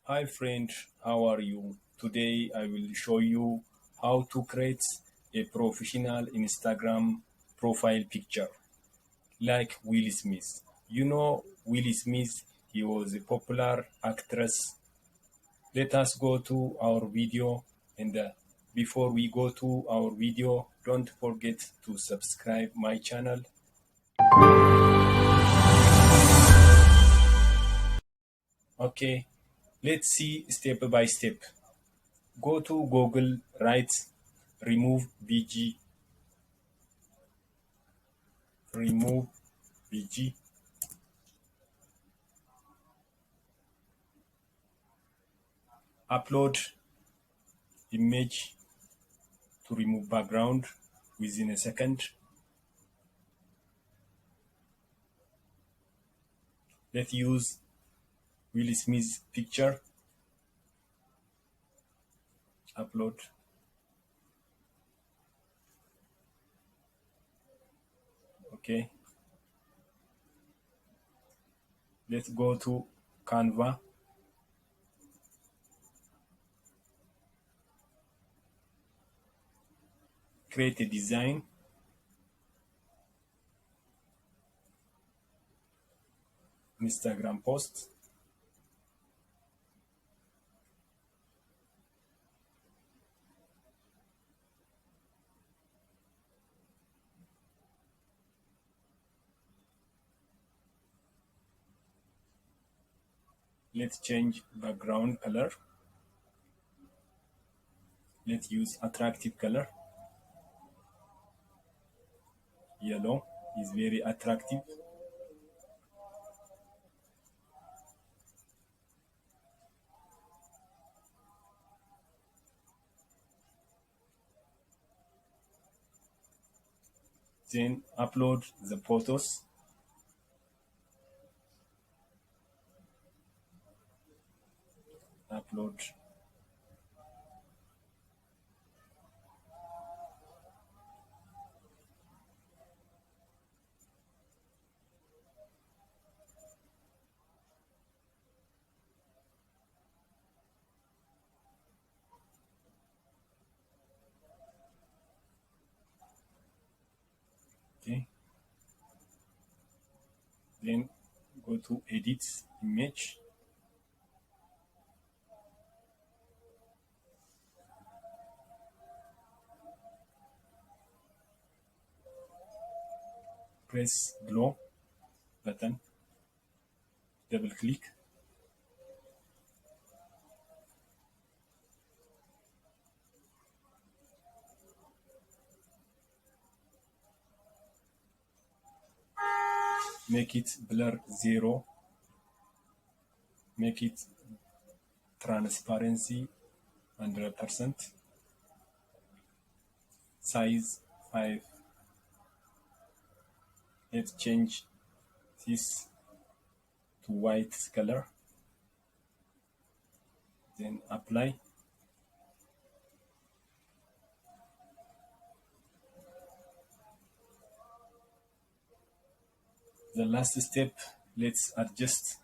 Hi friend, how are you? Today I will show you how to create a professional Instagram profile picture like Will Smith. You know Will Smith, he was a popular actress. Let us go to our video and before we go to our video, don't forget to subscribe my channel. Okay, let's see step by step. Go to Google, write remove bg, upload image to remove background within a second. Let's use Will Smith's picture. Upload. Okay. Let's go to Canva. Create a design. Instagram post. Let's change background color. Let's use attractive color. Yellow is very attractive. Then upload the photos. Upload. Okay. Then go to edit image. Press glow button. Double click. Make it blur 0. Make it transparency 100%. Size 5. Let's change this to white color. Then apply. The last step, let's adjust.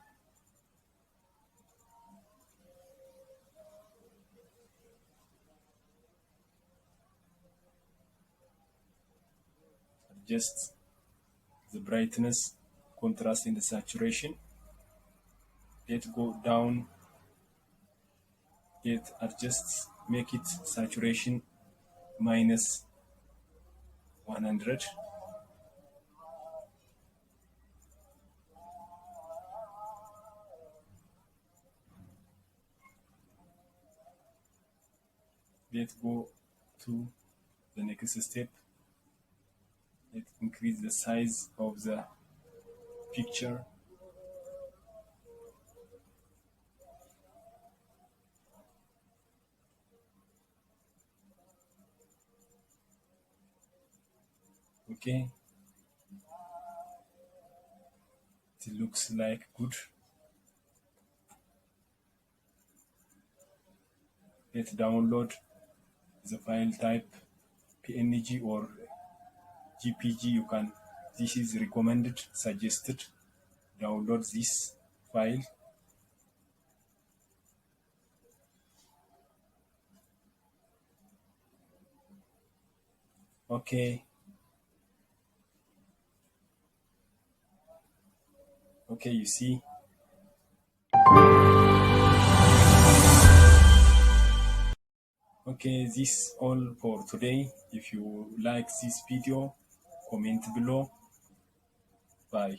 Adjust the brightness, contrast, and the saturation. Let's go down. Let's adjust, make it saturation minus 100. Let's go to the next step. Let's increase the size of the picture. Okay, it looks like good. Let's download the file type PNG or GPG. You can, this is recommended, suggested. Download this file. Okay, okay, you see. Okay, this all for today. If you like this video, comment below. Bye.